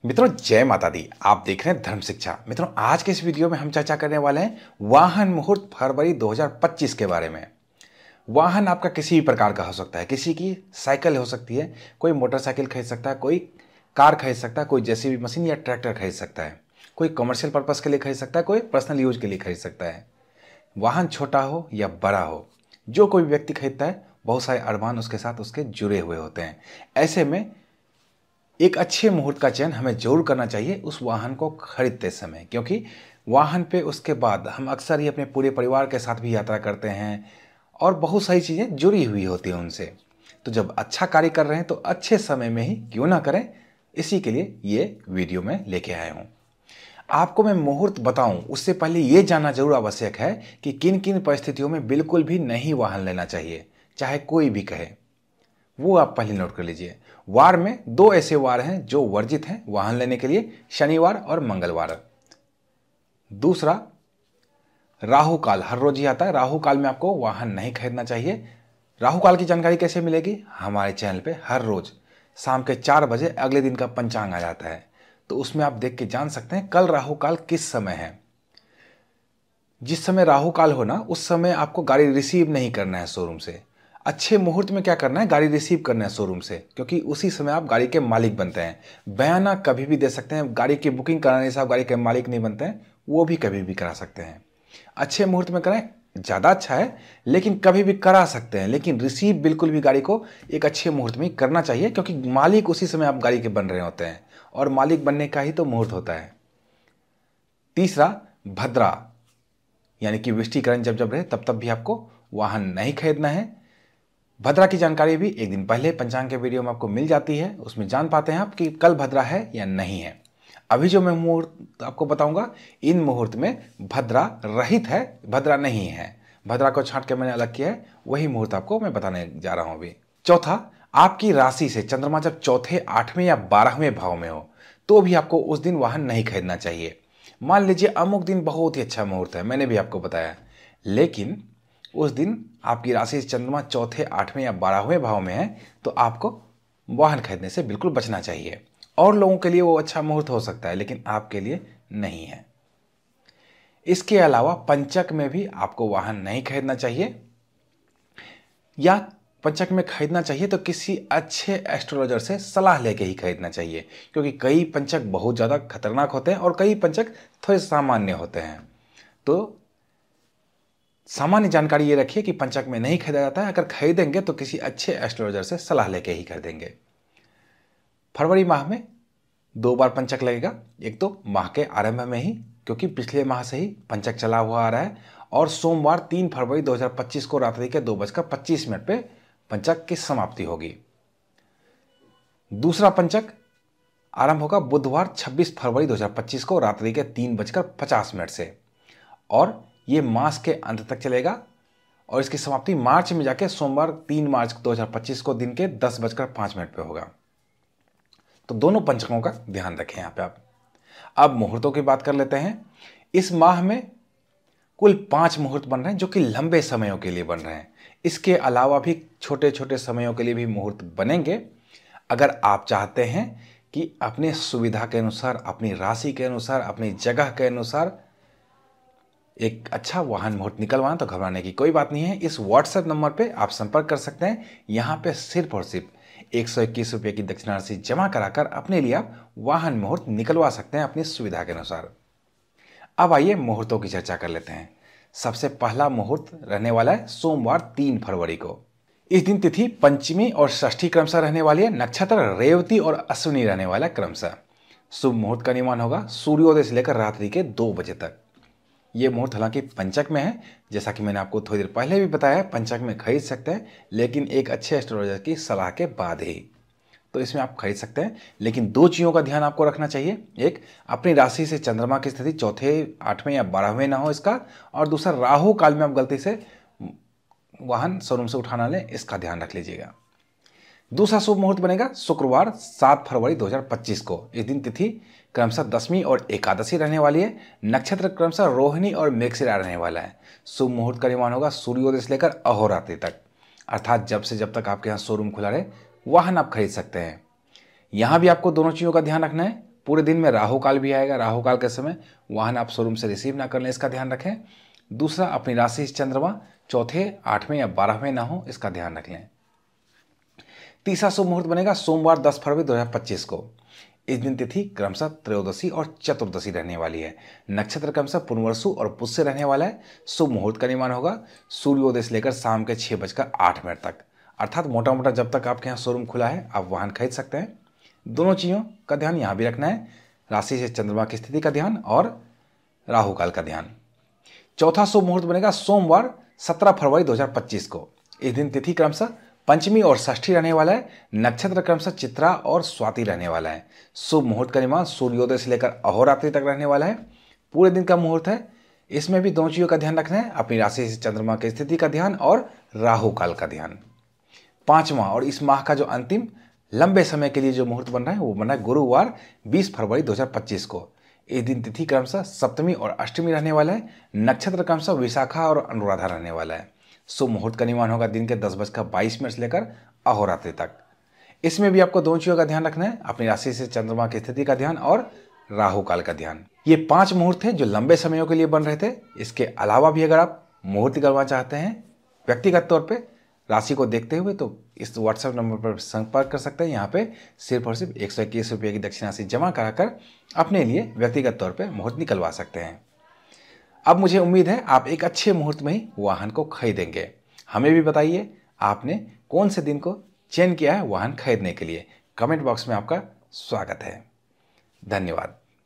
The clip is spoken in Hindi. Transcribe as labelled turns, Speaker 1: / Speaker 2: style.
Speaker 1: मित्रों जय माता दी। आप देख रहे हैं धर्म शिक्षा। मित्रों आज के इस वीडियो में हम चर्चा करने वाले हैं वाहन मुहूर्त फरवरी 2025 के बारे में। वाहन आपका किसी भी प्रकार का हो सकता है। किसी की साइकिल हो सकती है, कोई मोटरसाइकिल खरीद सकता है, कोई कार खरीद सकता है, कोई जेसीबी मशीन या ट्रैक्टर खरीद सकता है, कोई कमर्शियल पर्पज के लिए खरीद सकता है, कोई पर्सनल यूज के लिए खरीद सकता है। वाहन छोटा हो या बड़ा हो, जो कोई व्यक्ति खरीदता है बहुत सारे अरमान उसके साथ उसके जुड़े हुए होते हैं। ऐसे में एक अच्छे मुहूर्त का चयन हमें जरूर करना चाहिए उस वाहन को खरीदते समय, क्योंकि वाहन पे उसके बाद हम अक्सर ही अपने पूरे परिवार के साथ भी यात्रा करते हैं और बहुत सारी चीज़ें जुड़ी हुई होती हैं उनसे। तो जब अच्छा कार्य कर रहे हैं तो अच्छे समय में ही क्यों ना करें, इसी के लिए ये वीडियो में लेके आया हूँ। आपको मैं मुहूर्त बताऊं उससे पहले ये जानना जरूर आवश्यक है कि किन किन परिस्थितियों में बिल्कुल भी नहीं वाहन लेना चाहिए, चाहे कोई भी कहे। वो आप पहले नोट कर लीजिए। वार में दो ऐसे वार हैं जो वर्जित हैं वाहन लेने के लिए, शनिवार और मंगलवार। दूसरा, राहु काल हर रोज ही आता है। राहु काल में आपको वाहन नहीं खरीदना चाहिए। राहु काल की जानकारी कैसे मिलेगी? हमारे चैनल पे हर रोज शाम के 4 बजे अगले दिन का पंचांग आ जाता है, तो उसमें आप देख के जान सकते हैं कल राहु काल किस समय है। जिस समय राहु काल हो ना, उस समय आपको गाड़ी रिसीव नहीं करना है शोरूम से। अच्छे मुहूर्त में क्या करना है, गाड़ी रिसीव करना है शोरूम से, क्योंकि उसी समय आप गाड़ी के मालिक बनते हैं। बयाना कभी भी दे सकते हैं, गाड़ी की बुकिंग कराने से आप गाड़ी के मालिक नहीं बनते हैं, वो भी कभी भी करा सकते हैं। अच्छे मुहूर्त में कराएं, ज़्यादा अच्छा है, लेकिन कभी भी करा सकते हैं, लेकिन रिसीव बिल्कुल भी गाड़ी को एक अच्छे मुहूर्त में करना चाहिए, क्योंकि मालिक उसी समय आप गाड़ी के बन रहे होते हैं और मालिक बनने का ही तो मुहूर्त होता है। तीसरा, भद्रा यानी कि वृष्टिकरण जब जब रहे तब तब भी आपको वाहन नहीं खरीदना है। भद्रा की जानकारी भी एक दिन पहले पंचांग के वीडियो में आपको मिल जाती है, उसमें जान पाते हैं आप कि कल भद्रा है या नहीं है। अभी जो मैं मुहूर्त आपको बताऊंगा, इन मुहूर्त में भद्रा रहित है, भद्रा नहीं है। भद्रा को छांट के मैंने अलग किया है, वही मुहूर्त आपको मैं बताने जा रहा हूं अभी। चौथा, आपकी राशि से चंद्रमा जब चौथे, 8वें या 12वें भाव में हो तो भी आपको उस दिन वाहन नहीं खरीदना चाहिए। मान लीजिए अमुक दिन बहुत ही अच्छा मुहूर्त है, मैंने भी आपको बताया, लेकिन उस दिन आपकी राशि से चंद्रमा चौथे, 8वें या 12वें भाव में है तो आपको वाहन खरीदने से बिल्कुल बचना चाहिए। और लोगों के लिए वो अच्छा मुहूर्त हो सकता है, लेकिन आपके लिए नहीं है। इसके अलावा पंचक में भी आपको वाहन नहीं खरीदना चाहिए, या पंचक में खरीदना चाहिए तो किसी अच्छे एस्ट्रोलॉजर से सलाह लेके ही खरीदना चाहिए, क्योंकि कई पंचक बहुत ज़्यादा खतरनाक होते हैं और कई पंचक थोड़े सामान्य होते हैं। तो सामान्य जानकारी ये रखिए कि पंचक में नहीं खरीदा जाता है। अगर खरीदेंगे तो किसी अच्छे एस्ट्रोलॉजर से सलाह लेके ही खरीदेंगे। फरवरी माह में 2 बार पंचक लगेगा। एक तो माह के आरंभ में ही, क्योंकि पिछले माह से ही पंचक चला हुआ आ रहा है, और सोमवार 3 फरवरी 2025 को रात्रि के 2:25 पे पंचक की समाप्ति होगी। दूसरा पंचक आरंभ होगा बुधवार 26 फरवरी 2025 को रात्रि के 3:50 से, और ये मास के अंत तक चलेगा, और इसकी समाप्ति मार्च में जाके सोमवार 3 मार्च 2025 को दिन के 10:05 पे होगा। तो दोनों पंचकों का ध्यान रखें यहाँ पे आप। अब मुहूर्तों की बात कर लेते हैं। इस माह में कुल 5 मुहूर्त बन रहे हैं जो कि लंबे समयों के लिए बन रहे हैं। इसके अलावा भी छोटे छोटे समयों के लिए भी मुहूर्त बनेंगे। अगर आप चाहते हैं कि अपने सुविधा के अनुसार, अपनी राशि के अनुसार, अपनी जगह के अनुसार एक अच्छा वाहन मुहूर्त निकलवाना, तो घबराने की कोई बात नहीं है। इस व्हाट्सएप नंबर पे आप संपर्क कर सकते हैं। यहाँ पे सिर्फ और सिर्फ 121 रुपये की दक्षिणा राशि जमा कराकर अपने लिए आप वाहन मुहूर्त निकलवा सकते हैं अपनी सुविधा के अनुसार। अब आइए मुहूर्तों की चर्चा कर लेते हैं। सबसे पहला मुहूर्त रहने वाला है सोमवार 3 फरवरी को। इस दिन तिथि पंचमी और षष्ठी क्रमशः रहने वाली है। नक्षत्र रेवती और अश्विनी रहने वाला है क्रमशः। शुभ मुहूर्त का निर्माण होगा सूर्योदय से लेकर रात्रि के 2 बजे तक। ये मुहूर्त हालांकि पंचक में है, जैसा कि मैंने आपको थोड़ी देर पहले भी बताया, पंचक में खरीद सकते हैं, लेकिन एक अच्छे एस्ट्रोलॉजर की सलाह के बाद ही। तो इसमें आप खरीद सकते हैं, लेकिन 2 चीज़ों का ध्यान आपको रखना चाहिए। एक, अपनी राशि से चंद्रमा की स्थिति चौथे, 8वें या 12वें ना हो इसका, और दूसरा, राहु काल में आप गलती से वाहन शोरूम से उठाना लें, इसका ध्यान रख लीजिएगा। दूसरा शुभ मुहूर्त बनेगा शुक्रवार 7 फरवरी 2025 को। इस दिन तिथि क्रमशः दशमी और एकादशी रहने वाली है। नक्षत्र क्रमशः रोहिणी और मृगशिरा रहने वाला है। शुभ मुहूर्त का निर्माण होगा सूर्योदय से लेकर अहोरात्रि तक, अर्थात जब से जब तक आपके यहाँ शोरूम खुला रहे वाहन आप खरीद सकते हैं। यहाँ भी आपको दोनों चीज़ों का ध्यान रखना है। पूरे दिन में राहु काल भी आएगा। राहु काल के समय वाहन आप शोरूम से रिसीव ना कर लें, इसका ध्यान रखें। दूसरा, अपनी राशि से चंद्रमा चौथे, 8वें या 12वें ना हो, इसका ध्यान रख लें। तीसरा शुभ मुहूर्त बनेगा सोमवार 10 फरवरी 2025 को। इस दिन तिथि क्रमशः त्रयोदशी और चतुर्दशी रहने वाली है। नक्षत्र क्रमशः पुनर्वसु और पुष्य रहने वाला है। शुभ मुहूर्त का निर्माण होगा सूर्योदय से लेकर शाम के 6:08 तक, अर्थात मोटा मोटा जब तक आपके यहाँ शोरूम खुला है आप वाहन खरीद सकते हैं। दोनों चीज़ों का ध्यान यहाँ भी रखना है, राशि से चंद्रमा की स्थिति का ध्यान और राहु काल का ध्यान। चौथा शुभ मुहूर्त बनेगा सोमवार 17 फरवरी 2025 को। इस दिन तिथि क्रमशः पंचमी और षष्ठी रहने वाला है। नक्षत्र क्रमशः चित्रा और स्वाति रहने वाला है। शुभ मुहूर्त का निर्माण सूर्योदय से लेकर अहोरात्रि तक रहने वाला है। पूरे दिन का मुहूर्त है। इसमें भी दोनों चीज़ों का ध्यान रखना है, अपनी राशि से चंद्रमा की स्थिति का ध्यान और राहु काल का ध्यान। पांचवा और इस माह का जो अंतिम लंबे समय के लिए जो मुहूर्त बन रहा है वो बन रहा है गुरुवार 20 फरवरी 2025 को। इस दिन तिथि क्रमशः सप्तमी और अष्टमी रहने वाला है। नक्षत्र क्रमशः विशाखा और अनुराधा रहने वाला है। शुभ मुहूर्त का निर्माण होगा दिन के 10:22 से लेकर अहोरात्रि तक। इसमें भी आपको दोनों चीज़ों का ध्यान रखना है, अपनी राशि से चंद्रमा की स्थिति का ध्यान और राहु काल का ध्यान। ये 5 मुहूर्त हैं जो लंबे समयों के लिए बन रहे थे। इसके अलावा भी अगर आप मुहूर्त करवाना चाहते हैं व्यक्तिगत तौर पर राशि को देखते हुए तो इस व्हाट्सएप नंबर पर संपर्क कर सकते हैं। यहाँ पे सिर्फ और सिर्फ 121 रुपये की दक्षिण राशि जमा कराकर अपने लिए व्यक्तिगत तौर पे मुहूर्त निकलवा सकते हैं। अब मुझे उम्मीद है आप एक अच्छे मुहूर्त में ही वाहन को खरीदेंगे। हमें भी बताइए आपने कौन से दिन को चयन किया है वाहन खरीदने के लिए। कमेंट बॉक्स में आपका स्वागत है। धन्यवाद।